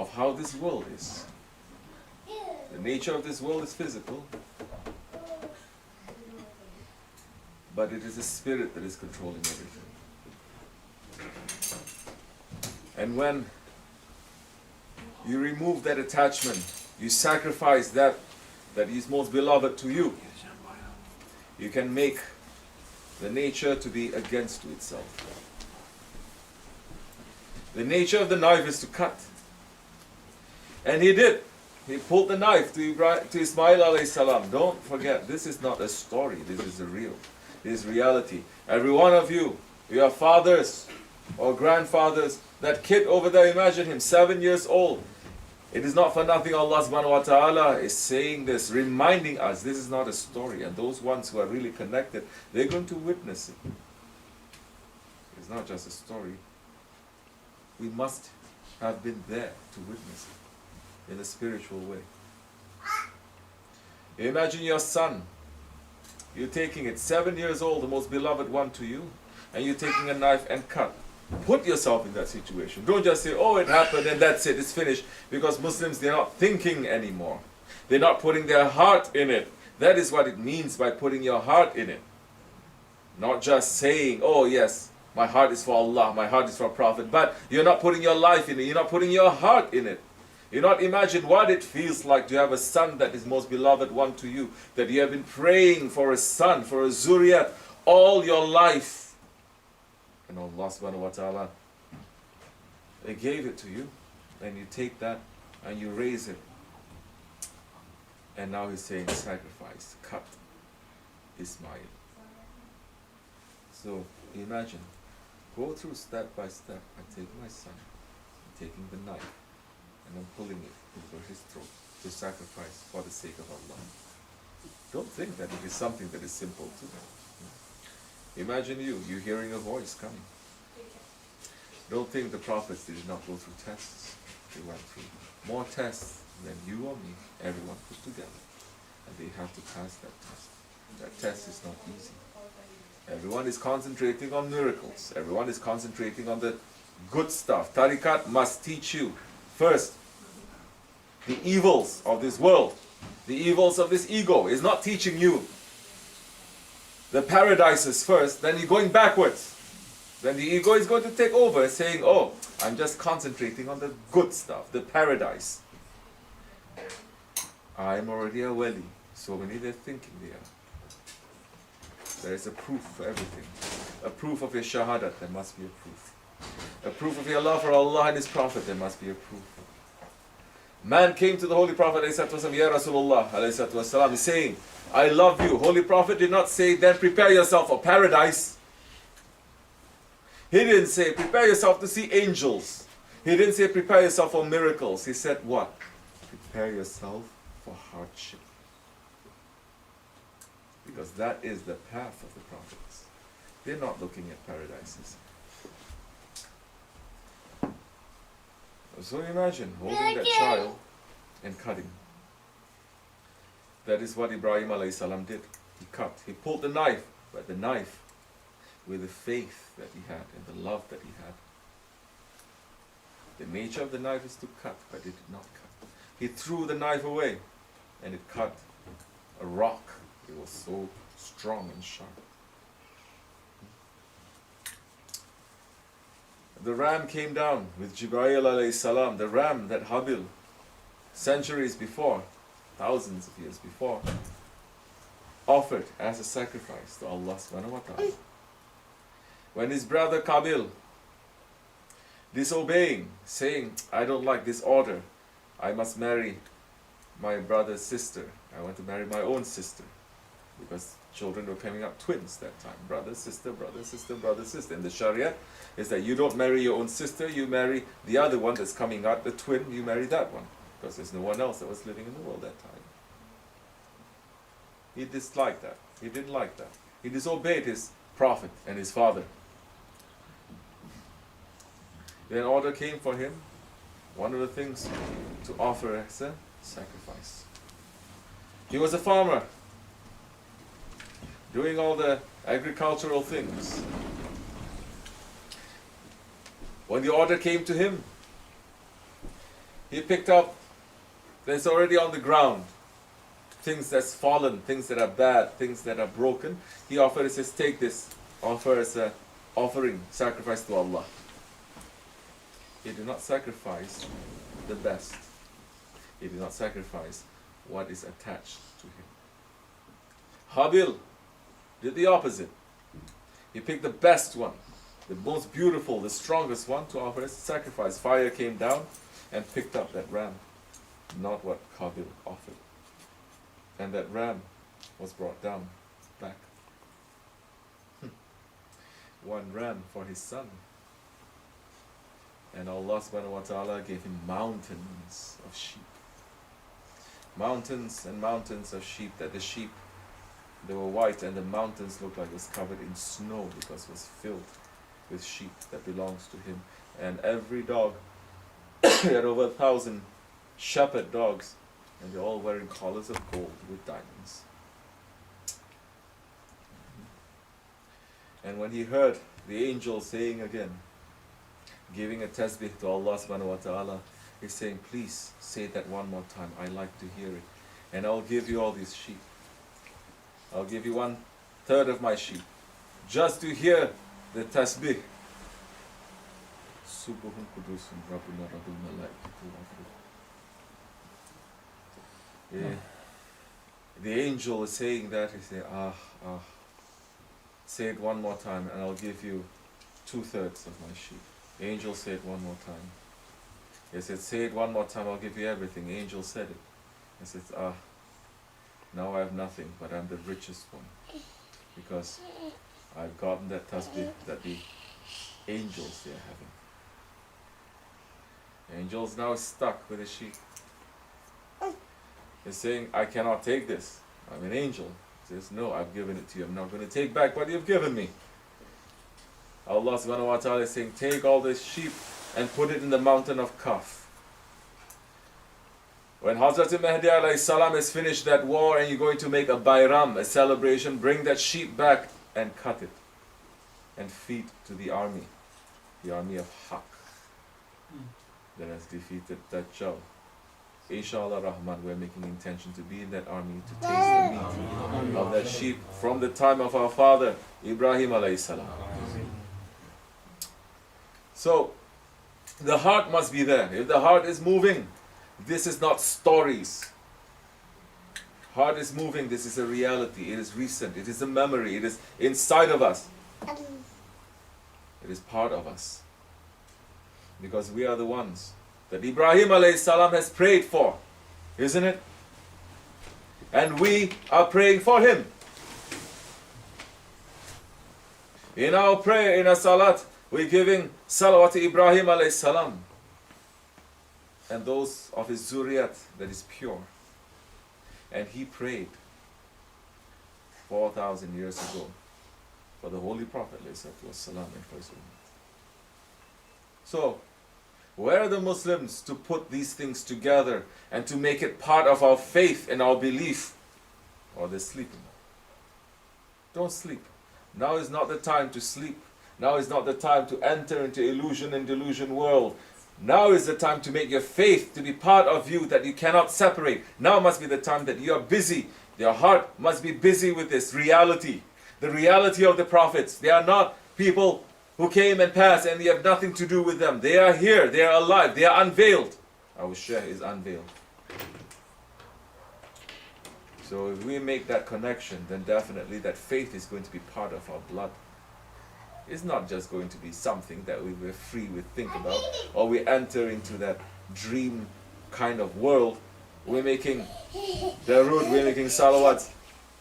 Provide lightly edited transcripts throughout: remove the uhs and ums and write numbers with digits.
of how this world is. The nature of this world is physical, but it is the spirit that is controlling everything. And when you remove that attachment, you sacrifice that is most beloved to you, you can make the nature to be against to itself. The nature of the knife is to cut. And he did. He pulled the knife to Ismail alayhi salam. Don't forget, this is not a story. This is a real. This is reality. Every one of you, your fathers or grandfathers, that kid over there, imagine him, 7 years old. It is not for nothing Allah subhanahu wa ta'ala is saying this, reminding us this is not a story. And those ones who are really connected, they're going to witness it. It's not just a story. We must have been there to witness it in a spiritual way. Imagine your son. You're taking it, 7 years old, the most beloved one to you, and you're taking a knife and cut. Put yourself in that situation. Don't just say, oh, it happened and that's it, it's finished. Because Muslims, they're not thinking anymore. They're not putting their heart in it. That is what it means by putting your heart in it. Not just saying, oh yes, my heart is for Allah, my heart is for Prophet. But you're not putting your life in it. You're not putting your heart in it. You not imagine what it feels like to have a son that is most beloved one to you. That you have been praying for a son, for a zuriyat all your life. And Allah subhanahu wa ta'ala, they gave it to you. And you take that and you raise it. And now he's saying sacrifice, cut Ismail. So imagine, go through step by step. I take my son, I'm taking the knife, and I'm pulling it over his throat to sacrifice for the sake of Allah. Don't think that it is something that is simple to them. Imagine you hearing a voice coming. Don't think the prophets did not go through tests. They went through more tests than you or me, everyone put together. And they have to pass that test. That test is not easy. Everyone is concentrating on miracles. Everyone is concentrating on the good stuff. Tariqat must teach you first the evils of this world, the evils of this ego. Is not teaching you the paradises first, then you're going backwards. Then the ego is going to take over, saying, oh, I'm just concentrating on the good stuff, the paradise. I'm already a wali. So many they're thinking they are. There is a proof for everything. A proof of your shahadat, there must be a proof. A proof of your love for Allah and His Prophet, there must be a proof. Man came to the Holy Prophet, Ya Rasulullah, he's saying, I love you. Holy Prophet did not say, then prepare yourself for paradise. He didn't say, prepare yourself to see angels. He didn't say, prepare yourself for miracles. He said, what? Prepare yourself for hardship. Because that is the path of the prophets. They're not looking at paradises. So imagine holding that child and cutting. That is what Ibrahim alayhi salam did. He cut. He pulled the knife, but the knife with the faith that he had and the love that he had. The nature of the knife is to cut, but it did not cut. He threw the knife away and it cut a rock. It was so strong and sharp. The ram came down with Jibreel alayhi salam, the ram that Habil, centuries before, thousands of years before, offered as a sacrifice to Allah subhanahu wa ta'ala. When his brother Qabil, disobeying, saying, I don't like this order, I must marry my brother's sister, I want to marry my own sister, because children were coming up twins that time, brother, sister, brother, sister, brother, sister. In the Sharia, is that you don't marry your own sister, you marry the other one that's coming out, the twin, you marry that one, because there's no one else that was living in the world that time. He disliked that. He didn't like that. He disobeyed his prophet and his father. Then order came for him, one of the things to offer as a sacrifice. He was a farmer, doing all the agricultural things. When the order came to him, He picked up that's already on the ground. Things that's fallen, things that are bad, things that are broken. He offered, he says, take this, offer as a offering, sacrifice to Allah. He did not sacrifice the best. He did not sacrifice what is attached to him. Habil did the opposite. He picked the best one, the most beautiful, the strongest one to offer as a sacrifice. Fire came down and picked up that ram, not what Habil offered. And that ram was brought down back. One ram for his son. And Allah subhanahu wa ta'ala gave him mountains of sheep. Mountains and mountains of sheep, that the sheep, they were white and the mountains looked like it was covered in snow because it was filled with sheep that belongs to him. And every dog, he had over 1,000 shepherd dogs, and they're all wearing collars of gold with diamonds. And when he heard the angel saying again, giving a tasbih to Allah subhanahu wa ta'ala, he's saying, please say that one more time, I like to hear it. And I'll give you all these sheep. I'll give you 1/3 of my sheep. Just to hear the tasbih. Subuhun kudusun rabbuna rabbul malaikatu wafruh. The angel is saying that, he said, say it one more time and I'll give you 2/3 of my sheep. The angel said it one more time. He said, say it one more time, I'll give you everything. The angel said it. He said, now I have nothing, but I'm the richest one. Because I've gotten that tasbih that the angels they are having. The angels now stuck with the sheep. He's saying, I cannot take this. I'm an angel. He says, no, I've given it to you. I'm not going to take back what you've given me. Allah subhanahu wa ta'ala is saying, take all this sheep and put it in the mountain of Kaf. When Hazrat Mahdi alayhi salam has finished that war and you're going to make a bayram, a celebration, bring that sheep back and cut it and feed to the army of Haqq that has defeated Dajjal. Inshallah Rahman, we're making intention to be in that army to taste the meat of that sheep from the time of our father Ibrahim alayhi salam. So the heart must be there. If the heart is moving, this is not stories. Heart is moving, this is a reality. It is recent, it is a memory, it is inside of us. It is part of us. Because we are the ones that Ibrahim alayhi salam has prayed for, isn't it? And we are praying for him. In our prayer, in our salat, we're giving salawat to Ibrahim alayhi salam and those of his zuriyat that is pure. And he prayed 4,000 years ago for the Holy Prophet alayhi salam and for his ummah. So, where are the Muslims to put these things together and to make it part of our faith and our belief? Or they're sleeping. Don't sleep. Now is not the time to sleep. Now is not the time to enter into illusion and delusion world. Now is the time to make your faith to be part of you that you cannot separate. Now must be the time that you are busy. Your heart must be busy with this reality. The reality of the prophets. They are not people who came and passed and you have nothing to do with them. They are here. They are alive. They are unveiled. Our Shaykh is unveiled. So if we make that connection, then definitely that faith is going to be part of our blood. It's not just going to be something that we're free to think about, or we enter into that dream kind of world. We're making darud, we're making salawat,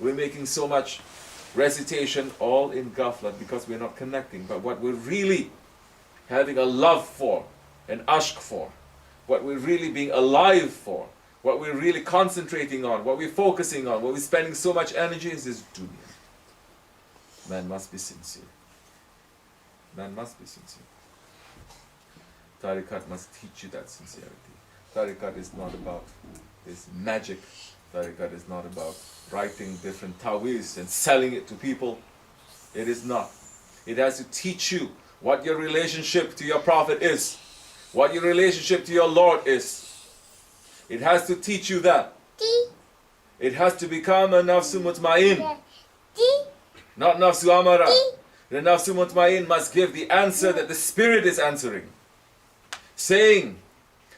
we're making so much recitation all in ghaflat because we're not connecting. But what we're really having a love for, an ashq for, what we're really being alive for, what we're really concentrating on, what we're focusing on, what we're spending so much energy is this dunya. Man must be sincere. Man must be sincere. Tariqat must teach you that sincerity. Tariqat is not about this magic. Tariqat is not about writing different taweez and selling it to people. It is not. It has to teach you what your relationship to your Prophet is, what your relationship to your Lord is, It has to teach you that. It has to become a nafsu mutmain, not nafsu amara. The nafsu mutmain must give the answer that the spirit is answering, saying,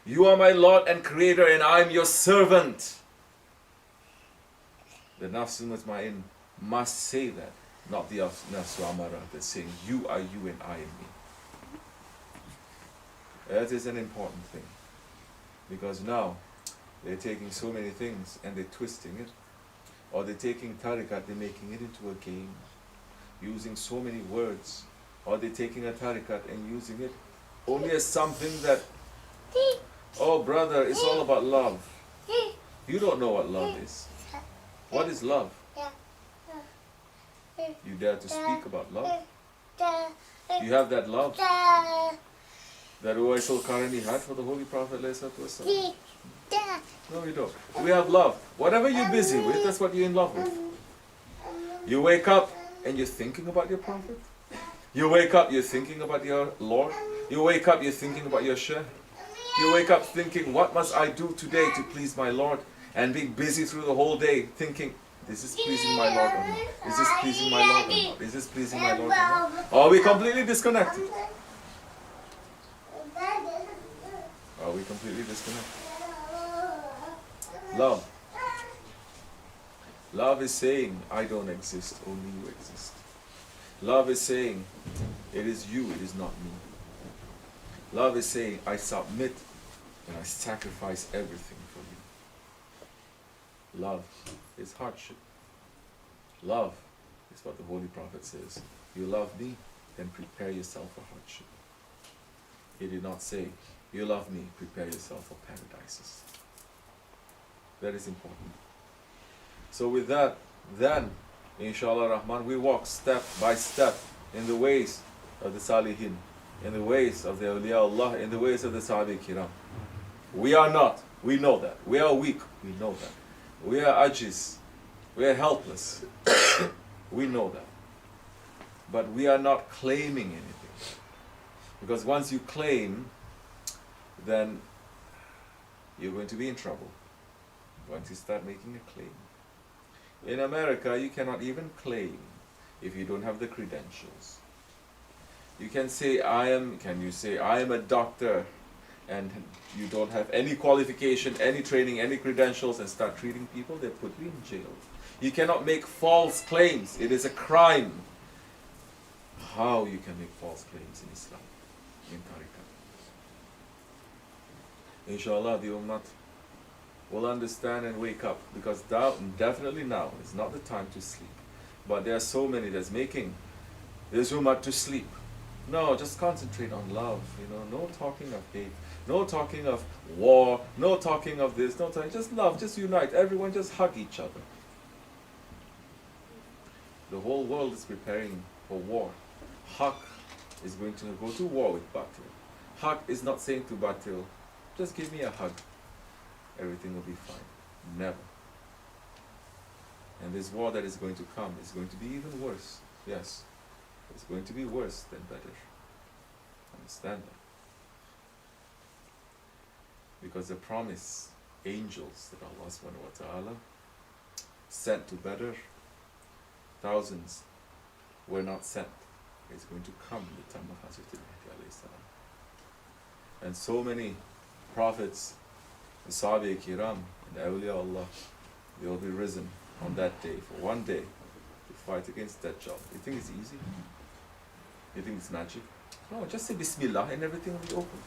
you are my Lord and Creator and I am your servant. The nafsu mutmain must say that, not the nafsu amara that's saying, you are you and I am me. That is an important thing, because now they're taking so many things and they're twisting it, or they're taking tariqat, they're making it into a game, using so many words, or they're taking a tariqat and using it only as something that, oh brother, it's all about love. You don't know what love is. What is love? You dare to speak about love? You have that love that Uwais al-Qarni had for the Holy Prophet ﷺ? No, you don't. We have love. Whatever you're busy with, that's what you're in love with. You wake up and you're thinking about your Prophet. You wake up, you're thinking about your Lord. You wake up, you're thinking about your Shaykh. You wake up thinking, what must I do today to please my Lord? And being busy through the whole day thinking, is this pleasing my Lord or not? Is this pleasing my Lord or not? Is this pleasing my Lord or not? Or are we completely disconnected? Are we completely disconnected? Love. Love is saying, I don't exist, only you exist. Love is saying, it is you, it is not me. Love is saying, I submit and I sacrifice everything for you. Love is hardship. Love is what the Holy Prophet says. You love me, then prepare yourself for hardship. He did not say, you love me, prepare yourself for paradises. That is important. So with that, then, inshallah Rahman, we walk step by step in the ways of the Salihin, in the ways of the awliya Allah, in the ways of the Sahaba Kiram. We are not, we know that. We are weak, we know that. We are ajiz, we are helpless, we know that. But we are not claiming anything. Because once you claim, then you're going to be in trouble. Once you start making a claim. In America, you cannot even claim if you don't have the credentials. You can say, can you say, I am a doctor, and you don't have any qualification, any training, any credentials, and start treating people, they put you in jail. You cannot make false claims. It is a crime. How you can make false claims in Islam, in Tariqah? Inshallah, the Ummah will understand and wake up, because definitely now is not the time to sleep. But there are so many that's making this Ummah to sleep. No, just concentrate on love. No talking of hate, no talking of war, no talking of this, no talking. Just love, just unite. Everyone just hug each other. The whole world is preparing for war. Haq is going to go to war with Batil. Haq is not saying to Batil, just give me a hug. Everything will be fine. Never. And this war that is going to come is going to be even worse. Yes. It's going to be worse than better. Understand that. Because the promise, angels that Allah subhanahu wa ta'ala sent to Badr, thousands were not sent. It's going to come in the time of Hazrat al-Mahdi alayhi salam. And so many prophets, the Sahaba Kiram, and the awliya Allah, they will be risen on that day, for one day, to fight against Dajjal. You think it's easy? You think it's magic? No, just say Bismillah and everything will be open.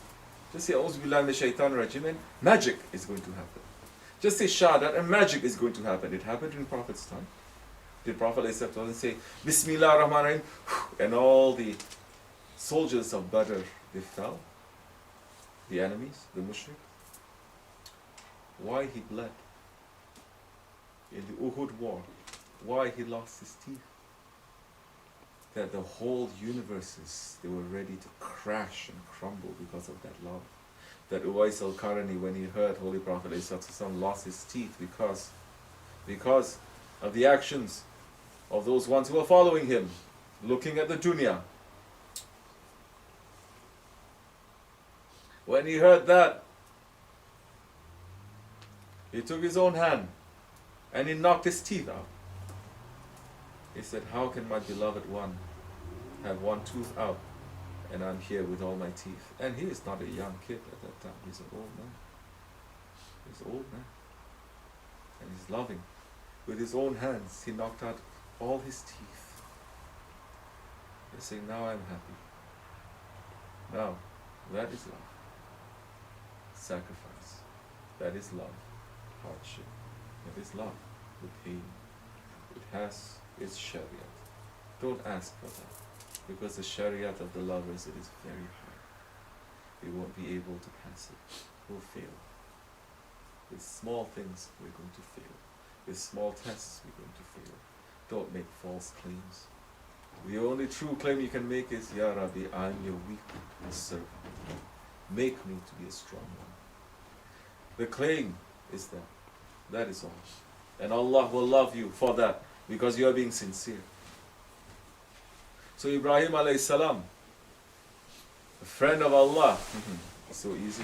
Just say A'udhu Billahi Minash Shaitan Rajim and magic is going to happen. Just say Shahadat and magic is going to happen. It happened in Prophet's time. Did Prophet ﷺ say Bismillah ar-Rahman ar-Rahim, and all the soldiers of Badr, they fell? The enemies, the mushrik? Why he bled? In the Uhud war, why he lost his teeth? That the whole universes, they were ready to crash and crumble because of that love. That Uwais al-Qarni, when he heard Holy Prophet ﷺ lost his teeth because of the actions of those ones who were following him, looking at the dunya. When he heard that, He took his own hand and he knocked his teeth out. He said, how can my beloved one have one tooth out and I'm here with all my teeth? And he is not a young kid at that time. He's an old man. He's an old man. And he's loving. With his own hands, he knocked out all his teeth. He's saying, now I'm happy. Now, that is love. Sacrifice. That is love. Hardship. That is love. The pain. It has its shariat. Don't ask for that. Because the shariat of the lovers, it is very high. We won't be able to pass it. We'll fail. With small things, we're going to fail. With small tests, we're going to fail. Don't make false claims. The only true claim you can make is, Ya Rabbi, I'm your weak servant. Make me to be a strong one. The claim is that. That is all. And Allah will love you for that, because you are being sincere. So Ibrahim alayhi salam, a friend of Allah, so easy.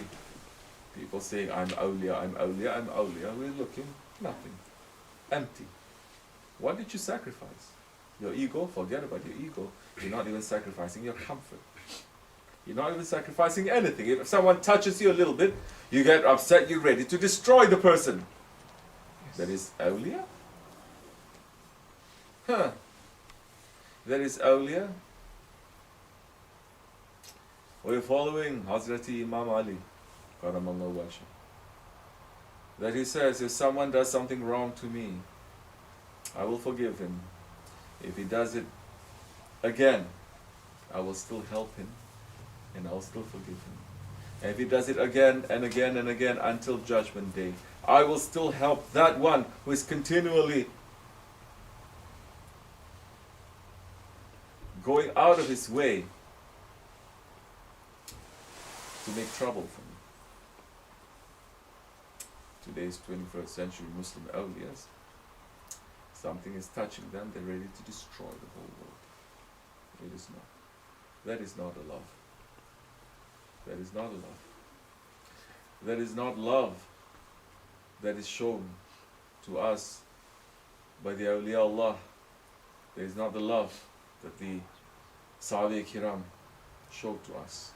People saying, I'm awliya, I'm awliya, I'm awliya. We're looking, nothing. Empty. What did you sacrifice? Your ego? Forget about your ego. You're not even sacrificing your comfort. You're not even sacrificing anything. If someone touches you a little bit, you get upset, you're ready to destroy the person. Yes. That is awliya? Huh. That is awliya? We're following Hazrati Imam Ali, Karamallahu wajhah, that he says, if someone does something wrong to me, I will forgive him. If he does it again, I will still help him and I'll still forgive him. And if he does it again and again and again until Judgment Day, I will still help that one who is continually going out of his way to make trouble for me. Today's 21st century Muslim awliyas, something is touching them, they're ready to destroy the whole world. It is not. That is not a love. That is not a love. That is not love that is shown to us by the awliya Allah. That is not the love that the Sahaba Kiram showed to us.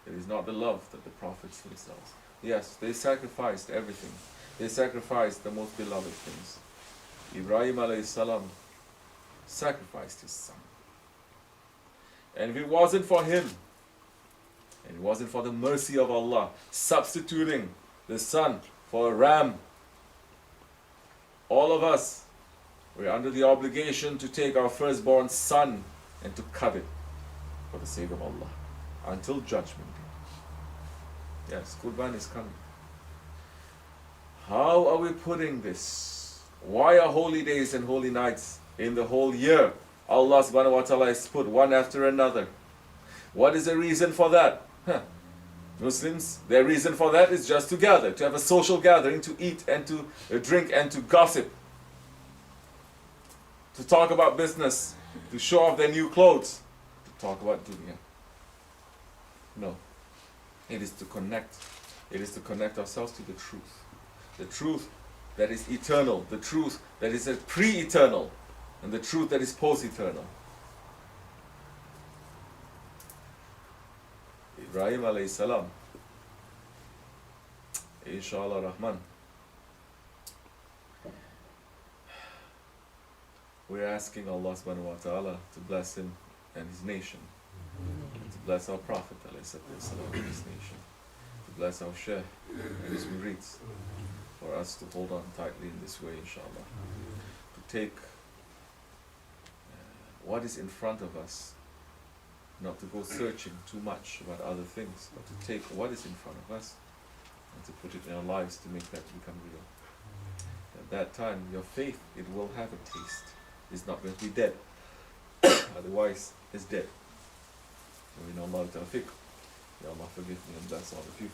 It is not the love that the prophets themselves. Yes, they sacrificed everything. They sacrificed the most beloved things. Ibrahim alayhi salam sacrificed his son. And if it wasn't for him, and it wasn't for the mercy of Allah, substituting the son for a ram, all of us were under the obligation to take our firstborn son and to cut it for the sake of Allah until Judgment Day. Yes, Qurban is coming. How are we putting this? Why are holy days and holy nights in the whole year? Allah subhanahu wa ta'ala has put one after another. What is the reason for that? Muslims, their reason for that is just to gather, to have a social gathering, to eat and to drink and to gossip, to talk about business, to show off their new clothes, to talk about dunya. No. It is to connect. It is to connect ourselves to the truth. The truth that is eternal, the truth that is pre-eternal, and the truth that is post-eternal. Ibrahim alayhi salam, Inshallah Rahman, we're asking Allah subhanahu wa ta'ala to bless him and his nation, to bless our Prophet alayhi salam and his nation, to bless our Shaykh and his murids, for us to hold on tightly in this way, inshallah, to take what is in front of us, not to go searching too much about other things, but to take what is in front of us and to put it in our lives to make that become real. At that time, your faith, it will have a taste. It's not going to be dead. Otherwise, it's dead. We know Allah tawfiq. Ya Allah forgive me and bless all of you.